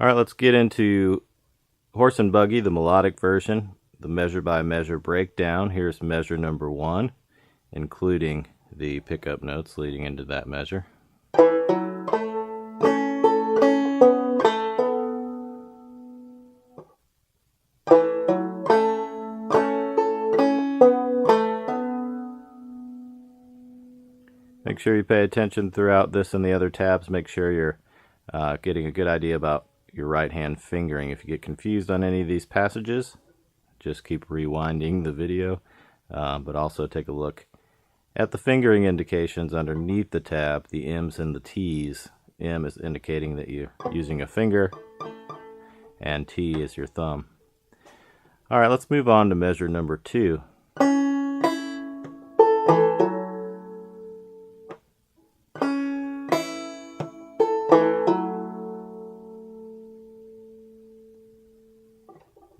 Alright, let's get into Horse and Buggy, the melodic version, the measure by measure breakdown. Here's measure number 1, including the pickup notes leading into that measure. Make sure you pay attention throughout this and the other tabs. Make sure you're getting a good idea about your right hand fingering. If you get confused on any of these passages, just keep rewinding the video, but also take a look at the fingering indications underneath the tab, the M's and the T's. M is indicating that you're using a finger, and T is your thumb. Alright, let's move on to measure number 2.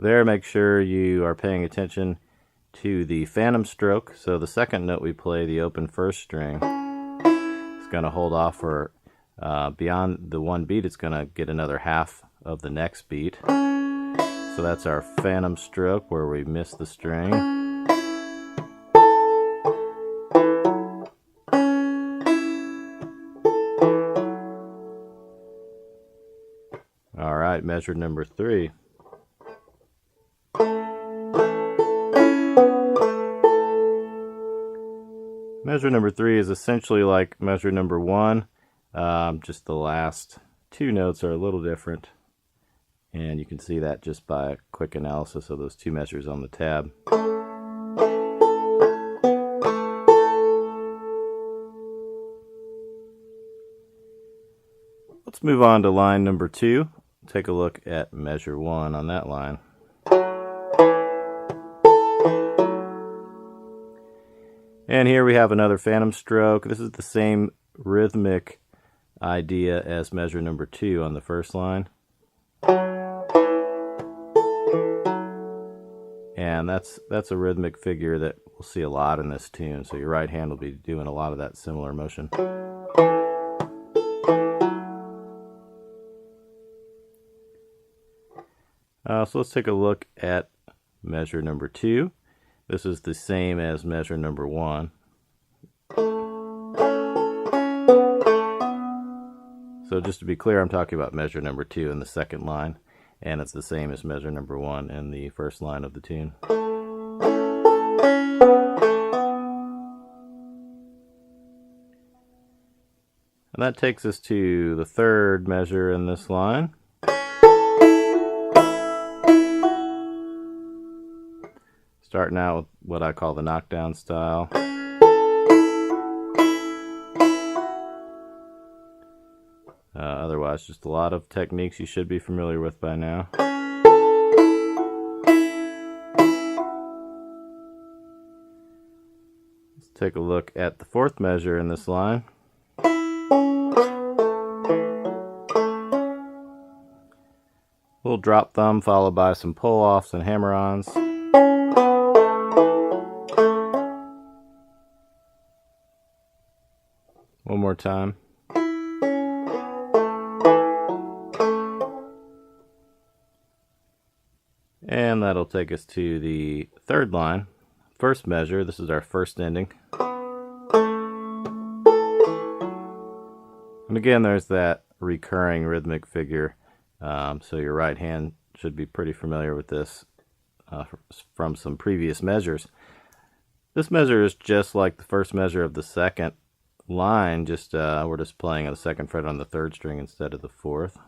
There, make sure you are paying attention to the phantom stroke. So the second note we play, the open first string, is going to hold off for beyond the one beat. It's going to get another half of the next beat. So that's our phantom stroke where we miss the string. All right, measure number 3. Measure number 3 is essentially like measure number 1, just the last 2 notes are a little different, and you can see that just by a quick analysis of those 2 measures on the tab. Let's move on to line number 2. Take a look at measure 1 on that line. And here we have another phantom stroke. This is the same rhythmic idea as measure number 2 on the first line. And that's a rhythmic figure that we'll see a lot in this tune. So your right hand will be doing a lot of that similar motion. So let's take a look at measure number 2. This is the same as measure number 1. So just to be clear, I'm talking about measure number 2 in the second line, and it's the same as measure number 1 in the first line of the tune. And that takes us to the third measure in this line. Starting out with what I call the knockdown style. Otherwise, just a lot of techniques you should be familiar with by now. Let's take a look at the fourth measure in this line. Full drop thumb followed by some pull-offs and hammer-ons. One more time. And that'll take us to the third line. First measure, this is our first ending. And again, there's that recurring rhythmic figure, so your right hand should be pretty familiar with this from some previous measures. This measure is just like the first measure of the second line, just we're just playing on the second fret on the third string instead of the fourth.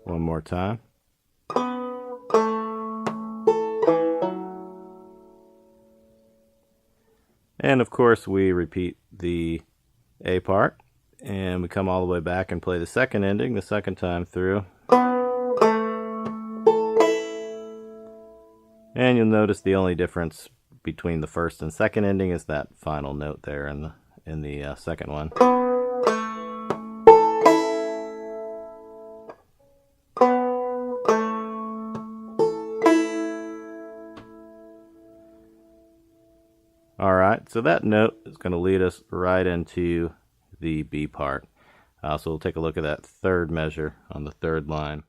One more time. And of course we repeat the A part, and we come all the way back and play the second ending the second time through. And you'll notice the only difference between the first and second ending is that final note there in the second one. Alright, so that note is going to lead us right into the B part. So we'll take a look at that third measure on the third line.